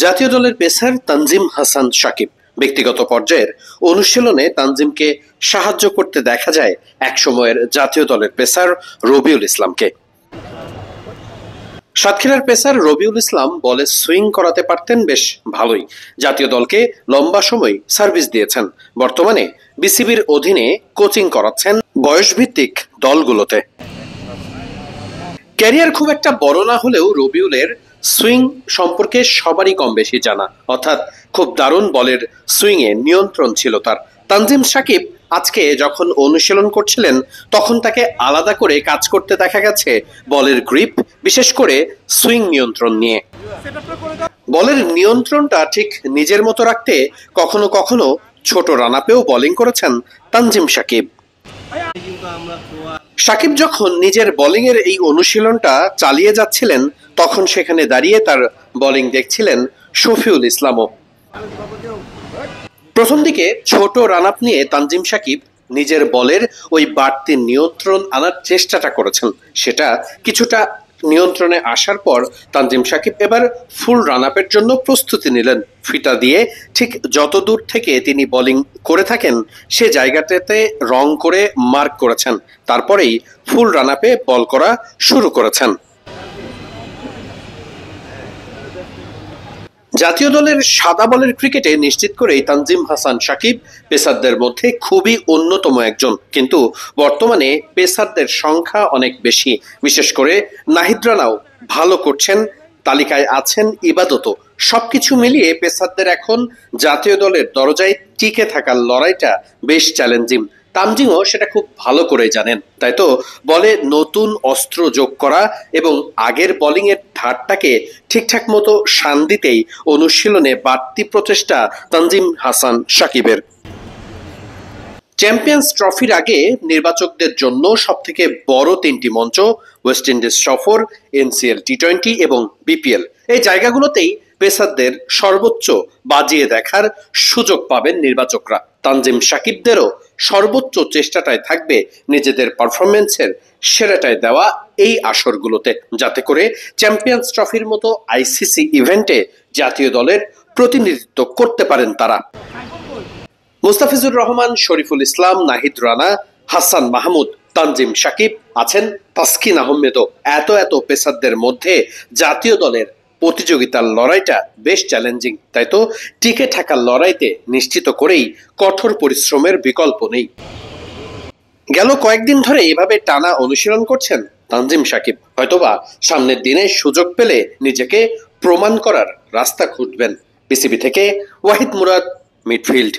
জাতীয় দলের পেসার তানজিম হাসান সাকিব ব্যক্তিগত পর্যায়ের অনুশীলনে তানজিমকে সাহায্য করতে দেখা যায় একসময়ের জাতীয় দলের পেসার রবিউল ইসলামকে। সাতক্ষীরার পেসার রবিউল ইসলাম বলে সুইং করাতে পারতেন বেশ ভালোই। জাতীয় দলকে লম্বা সময় সার্ভিস দিয়েছেন। বর্তমানে বিসিবির অধীনে কোচিং করাচ্ছেন বয়সভিত্তিক দলগুলোতে। ক্যারিয়ার খুব একটা বড় না হলেও রবিউলের সুইং সম্পর্কে সবারই কম বেশি জানা, অর্থাৎ খুব দারুণ বলের সুইংয়ে নিয়ন্ত্রণ ছিল তার। তানজিম সাকিব আজকে যখন অনুশীলন করছিলেন তখন তাকে আলাদা করে কাজ করতে দেখা গেছে বলের গ্রিপ, বিশেষ করে সুইং নিয়ন্ত্রণ নিয়ে। বলের নিয়ন্ত্রণটা ঠিক নিজের মতো রাখতে কখনো কখনো ছোট রান আপেও বোলিং করেছেন তানজিম সাকিব। সাকিব যখন নিজের বোলিংয়ের এই অনুশীলনটা চালিয়ে যাচ্ছিলেন তখন সেখানে দাঁড়িয়ে তার বোলিং দেখছিলেন শফিউল ইসলামও। প্রথম দিকে ছোট রান আপ নিয়ে তানজিম সাকিব নিজের বলের ওই বাড়তি নিয়ন্ত্রণ আনার চেষ্টাটা করেছেন। সেটা কিছুটা নিয়ন্ত্রণে আসার পর তানজিম সাকিব এবার ফুল রান আপের জন্য প্রস্তুতি নিলেন। ফিতা দিয়ে ঠিক যত দূর থেকে তিনি বোলিং করে থাকেন সে জায়গাটাতে রং করে মার্ক করেছেন, তারপরেই ফুল রান আপে বল করা শুরু করেছেন। জাতীয় দলের সাদা বলের ক্রিকেটে নিশ্চিত করেই তানজিম হাসান সাকিব পেসারদের মধ্যে খুবই অন্যতম একজন। কিন্তু বর্তমানে পেসারদের সংখ্যা অনেক বেশি, বিশেষ করে নাহিদ রানাও ভালো করছেন, তালিকায় আছেন ইবাদতও। সবকিছু মিলিয়ে পেসারদের এখন জাতীয় দলের দরজায় টিকে থাকার লড়াইটা বেশ চ্যালেঞ্জিং। তানজিমও সেটা খুব ভালো করে জানেন। তাই তো বলে নতুন অস্ত্র যোগ করা এবং আগের বোলিং এর ধারটাকে ঠিকঠাক মতো শান দিতেই অনুশীলনে বাড়তি প্রচেষ্টা তানজিম হাসান সাকিবের। চ্যাম্পিয়ন্স ট্রফির আগে নির্বাচকদের জন্য সবথেকে বড় তিনটি মঞ্চ ওয়েস্ট ইন্ডিজ সফর, এনসিএল টি-20 এবং বিপিএল। এই জায়গাগুলোতেই পেসারদের সর্বোচ্চ বাজিয়ে দেখার সুযোগ পাবেন নির্বাচকরা। তানজিম সাকিবদেরও সর্বোচ্চ চেষ্টাটাই থাকবে নিজেদের পারফরমেন্সের সেরাটাই দেওয়া এই আসরগুলোতে, যাতে করে চ্যাম্পিয়ন্স ট্রফির মতো আইসিসি ইভেন্টে জাতীয় দলের প্রতিনিধিত্ব করতে পারেন তারা। মুস্তাফিজুর রহমান, শরীফুল ইসলাম, নাহিদ রানা, হাসান মাহমুদ, তানজিম সাকিব, আছেন তাসকিন আহমেদও। এত পেসারদের মধ্যে জাতীয় দলের প্রতিযোগিতার লড়াইটা বেশ চ্যালেঞ্জিং। তাই তো টিকে থাকার লড়াইতে নিশ্চিত করেই কঠোর পরিশ্রমের বিকল্প নেই। গেল কয়েকদিন ধরে এভাবে টানা অনুশীলন করছেন তানজিম সাকিব। হয়তোবা সামনের দিনে সুযোগ পেলে নিজেকে প্রমাণ করার রাস্তা খুঁজবেন। বিসিবি থেকে ওয়াহিদ মুরাদ, মিডফিল্ড।